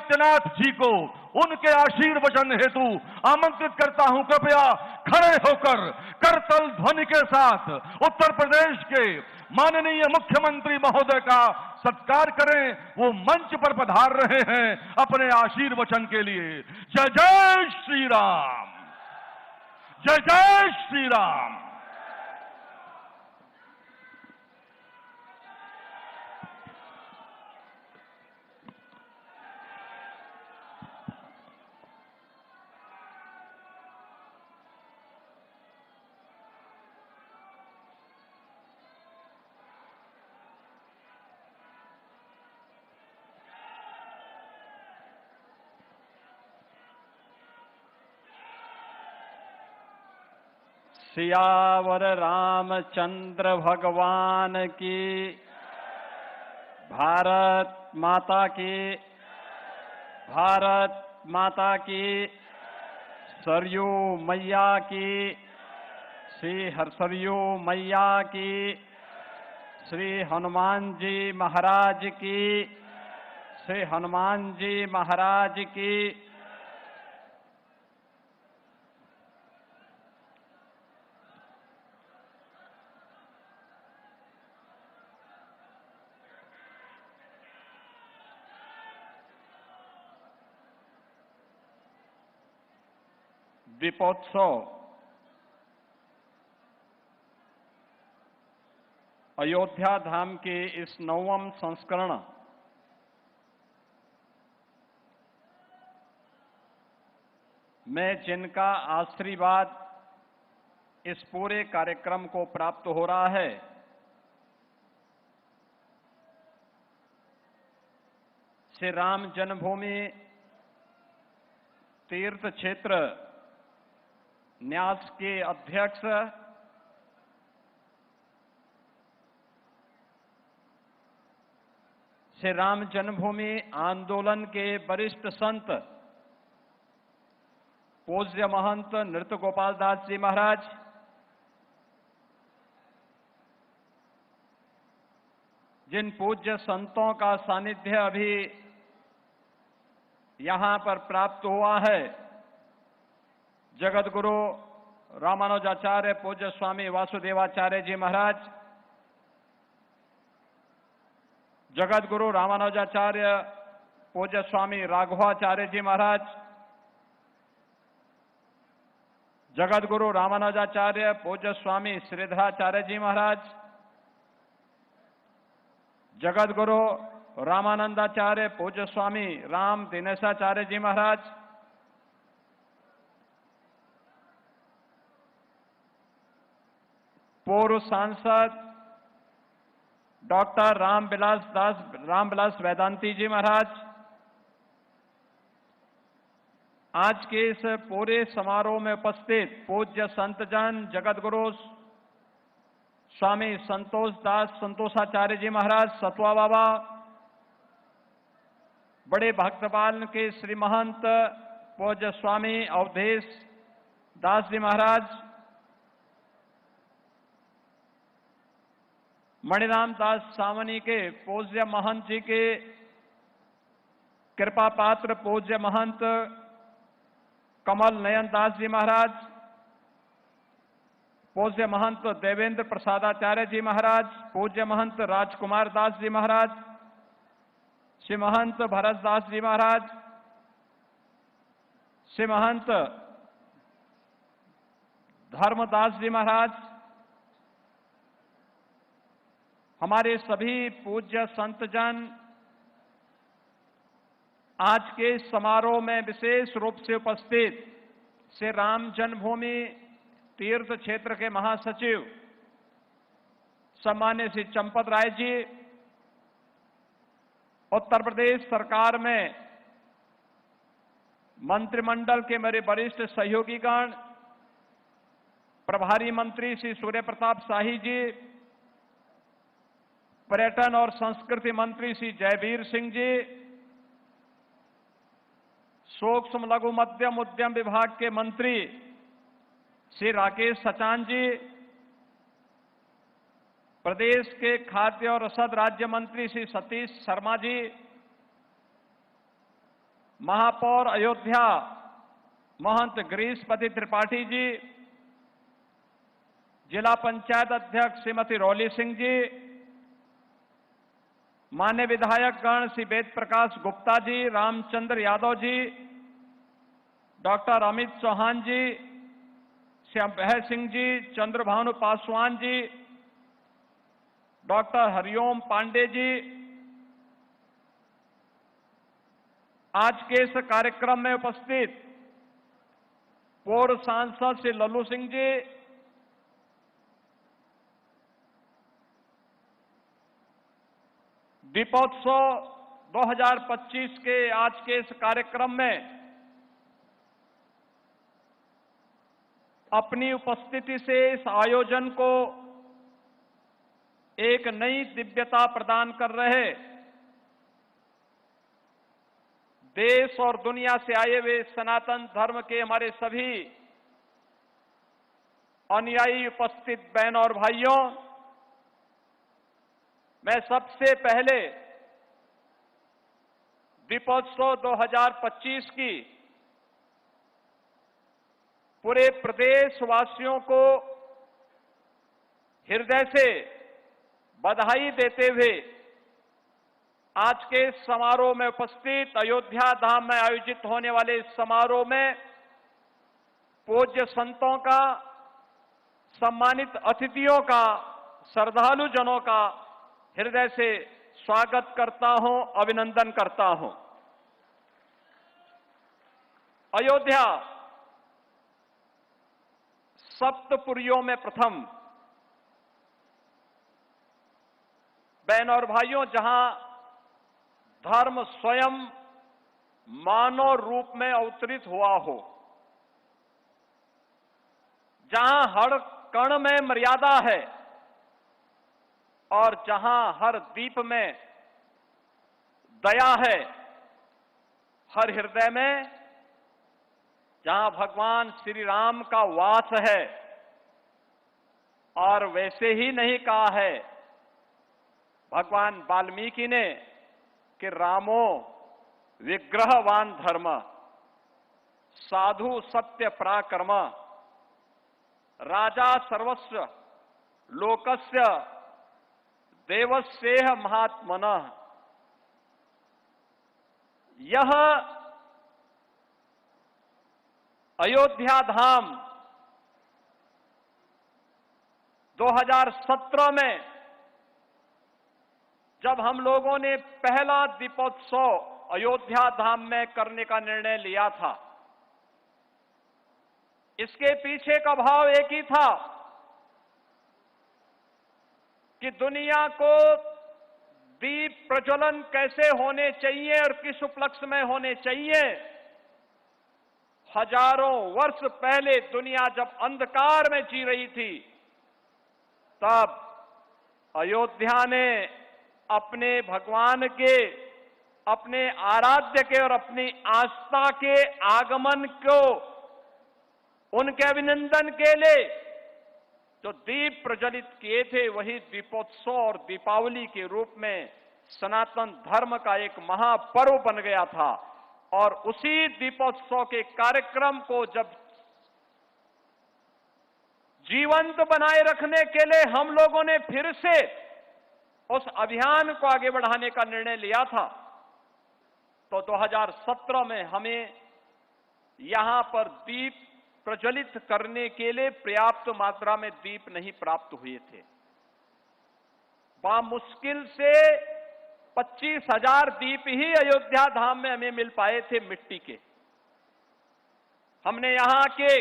आदित्यनाथ जी को उनके आशीर्वचन हेतु आमंत्रित करता हूं। कृपया खड़े होकर करतल ध्वनि के साथ उत्तर प्रदेश के माननीय मुख्यमंत्री महोदय का सत्कार करें। वो मंच पर पधार रहे हैं अपने आशीर्वचन के लिए। जय जय श्री राम, जय जय श्री राम। सियावर रामचंद्र भगवान की, भारत माता की, भारत माता की, सरयू मैया की, श्री सरयू मैया की, श्री हनुमान जी महाराज की, श्री हनुमान जी महाराज की। दीपोत्सव अयोध्या धाम के इस 9वें संस्करण में जिनका आशीर्वाद इस पूरे कार्यक्रम को प्राप्त हो रहा है, श्री राम जन्मभूमि तीर्थ क्षेत्र न्यास के अध्यक्ष श्री राम जन्मभूमि आंदोलन के वरिष्ठ संत पूज्य महंत नृत्य गोपाल दास जी महाराज, जिन पूज्य संतों का सानिध्य अभी यहां पर प्राप्त हुआ है, जगत गुरु रामानुजाचार्य पूज्य स्वामी वासुदेवाचार्य जी महाराज, जगत गुरु रामानुजाचार्य पूज्य स्वामी राघवाचार्य जी महाराज, जगत गुरु रामानुजाचार्य पूज्य स्वामी श्रीधराचार्य जी महाराज, जगत गुरु रामानंदाचार्य पूज्य स्वामी राम दिनेशाचार्य जी महाराज, पूर्व सांसद डॉक्टर रामविलास वेदांती जी महाराज, आज के इस पूरे समारोह में उपस्थित पूज्य संतजन जगत गुरु स्वामी संतोष दास संतोषाचार्य जी महाराज सतवा बाबा, बड़े भक्तपाल के श्री महंत पूज्य स्वामी अवधेश दास जी महाराज, मणिराम दास सावनी के पूज्य महंत जी के कृपा पात्र पूज्य महंत कमल नयन दास जी महाराज, पूज्य महंत देवेंद्र प्रसादाचार्य जी महाराज, पूज्य महंत राजकुमार दास जी महाराज, श्री महंत भरत दास जी महाराज, श्री महंत धर्मदास जी महाराज, हमारे सभी पूज्य संतजन आज के समारोह में विशेष रूप से उपस्थित श्री राम जन्मभूमि तीर्थ क्षेत्र के महासचिव सम्मान्य श्री चंपत राय जी, उत्तर प्रदेश सरकार में मंत्रिमंडल के मेरे वरिष्ठ सहयोगीगण, प्रभारी मंत्री श्री सूर्य प्रताप शाही जी, पर्यटन और संस्कृति मंत्री श्री जयवीर सिंह जी, सूक्ष्म लघु मध्यम उद्यम विभाग के मंत्री श्री राकेश सचान जी, प्रदेश के खाद्य और रसद राज्य मंत्री श्री सतीश शर्मा जी, महापौर अयोध्या महंत गिरीशपति त्रिपाठी जी, जिला पंचायत अध्यक्ष श्रीमती रौली सिंह जी, मान्य विधायक गण श्री वेद प्रकाश गुप्ता जी, रामचंद्र यादव जी, डॉक्टर अमित चौहान जी, श्याम बहर सिंह जी, चंद्रभानु पासवान जी, डॉक्टर हरिओम पांडे जी, आज के इस कार्यक्रम में उपस्थित पूर्व सांसद श्री लल्लू सिंह जी, दीपोत्सव 2025 के आज के इस कार्यक्रम में अपनी उपस्थिति से इस आयोजन को एक नई दिव्यता प्रदान कर रहे देश और दुनिया से आए हुए सनातन धर्म के हमारे सभी अनुयायी उपस्थित बहन और भाइयों, मैं सबसे पहले दीपोत्सव 2025 की पूरे प्रदेशवासियों को हृदय से बधाई देते हुए आज के इस समारोह में उपस्थित अयोध्या धाम में आयोजित होने वाले इस समारोह में पूज्य संतों का, सम्मानित अतिथियों का, श्रद्धालु जनों का हृदय से स्वागत करता हूं, अभिनंदन करता हूं। अयोध्या सप्तपुरियों में प्रथम, बहन और भाइयों, जहां धर्म स्वयं मानव रूप में अवतरित हुआ हो, जहां हर कण में मर्यादा है और जहां हर दीप में दया है, हर हृदय में जहां भगवान श्री राम का वास है, और वैसे ही नहीं कहा है भगवान वाल्मीकि ने कि रामो विग्रहवान धर्म, साधु सत्य पराक्रम, राजा सर्वस्व लोकस्य देवस्येह महात्मनः। यह अयोध्या धाम 2017 में जब हम लोगों ने पहला दीपोत्सव अयोध्या धाम में करने का निर्णय लिया था, इसके पीछे का भाव एक ही था कि दुनिया को दीप प्रज्वलन कैसे होने चाहिए और किस उपलक्ष्य में होने चाहिए। हजारों वर्ष पहले दुनिया जब अंधकार में जी रही थी, तब अयोध्या ने अपने भगवान के, अपने आराध्य के और अपनी आस्था के आगमन को, उनके अभिनंदन के लिए जो दीप प्रज्वलित किए थे, वही दीपोत्सव और दीपावली के रूप में सनातन धर्म का एक महापर्व बन गया था। और उसी दीपोत्सव के कार्यक्रम को जब जीवंत बनाए रखने के लिए हम लोगों ने फिर से उस अभियान को आगे बढ़ाने का निर्णय लिया था, तो 2017 में हमें यहां पर दीप प्रज्वलित करने के लिए पर्याप्त मात्रा में दीप नहीं प्राप्त हुए थे। मुश्किल से 25,000 दीप ही अयोध्या धाम में हमें मिल पाए थे मिट्टी के। हमने यहां के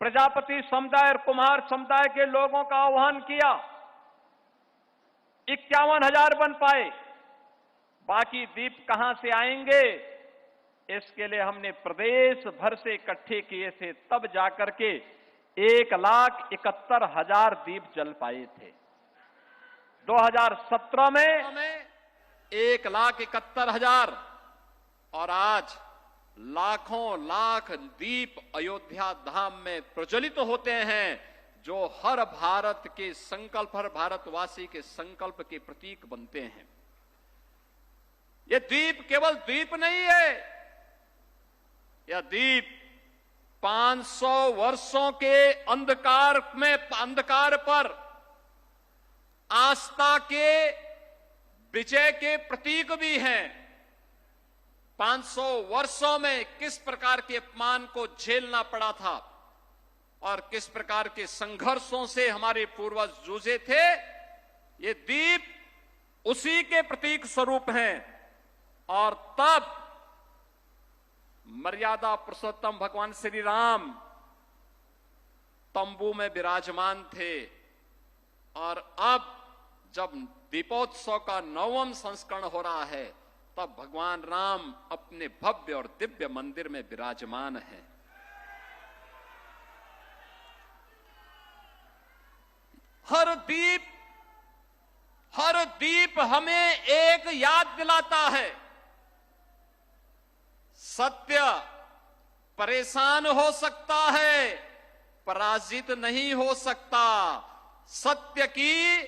प्रजापति समुदाय और कुम्हार समुदाय के लोगों का आह्वान किया, 51,000 बन पाए, बाकी दीप कहां से आएंगे, इसके लिए हमने प्रदेश भर से इकट्ठे किए थे, तब जाकर के 1,71,000 दीप जल पाए थे। 2017 में 1,71,000 और आज लाखों लाख दीप अयोध्या धाम में प्रज्वलित होते हैं, जो हर भारत के संकल्प, हर भारतवासी के संकल्प के प्रतीक बनते हैं। ये द्वीप केवल द्वीप नहीं है, यह द्वीप 500 वर्षों के अंधकार पर आस्था के विजय के प्रतीक भी हैं। 500 वर्षों में किस प्रकार के अपमान को झेलना पड़ा था और किस प्रकार के संघर्षों से हमारे पूर्वज जूझे थे, ये द्वीप उसी के प्रतीक स्वरूप हैं। और तब मर्यादा पुरुषोत्तम भगवान श्री राम तंबू में विराजमान थे, और अब जब दीपोत्सव का 9वां संस्करण हो रहा है, तब भगवान राम अपने भव्य और दिव्य मंदिर में विराजमान हैं। हर दीप हमें एक याद दिलाता है, सत्य परेशान हो सकता है, पराजित नहीं हो सकता। सत्य की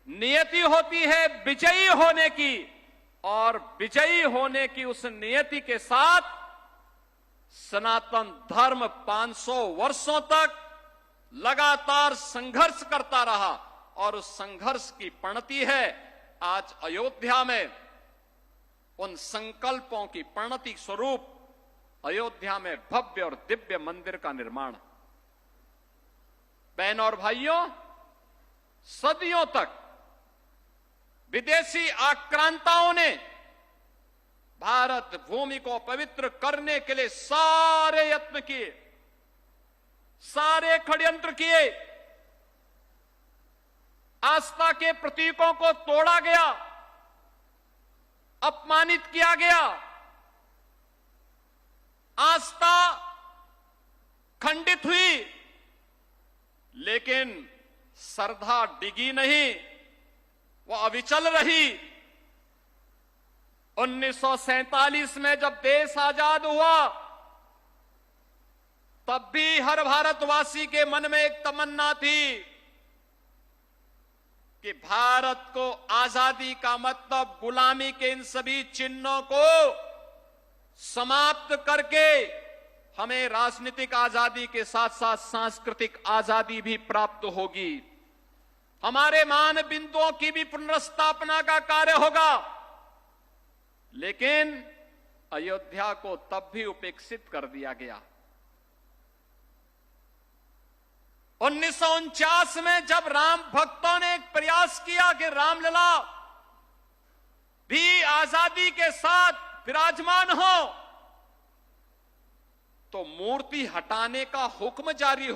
नियति होती है विजयी होने की, और विजयी होने की उस नियति के साथ सनातन धर्म 500 वर्षों तक लगातार संघर्ष करता रहा, और उस संघर्ष की परिणति है आज अयोध्या में उन संकल्पों की परिणति स्वरूप अयोध्या में भव्य और दिव्य मंदिर का निर्माण। बहनों और भाइयों, सदियों तक विदेशी आक्रांताओं ने भारत भूमि को पवित्र करने के लिए सारे यत्न किए, सारे षड्यंत्र किए। आस्था के प्रतीकों को तोड़ा गया, अपमानित किया गया, आस्था खंडित हुई, लेकिन श्रद्धा डिगी नहीं, वो अविचल रही। 1947 में जब देश आजाद हुआ, तब भी हर भारतवासी के मन में एक तमन्ना थी कि भारत को आजादी का मतलब गुलामी के इन सभी चिन्हों को समाप्त करके हमें राजनीतिक आजादी के साथ साथ सांस्कृतिक आजादी भी प्राप्त होगी, हमारे मान बिंदुओं की भी पुनर्स्थापना का कार्य होगा। लेकिन अयोध्या को तब भी उपेक्षित कर दिया गया। 1949 में जब राम भक्तों ने एक प्रयास किया कि रामलला भी आजादी के साथ विराजमान हो, तो मूर्ति हटाने का हुक्म जारी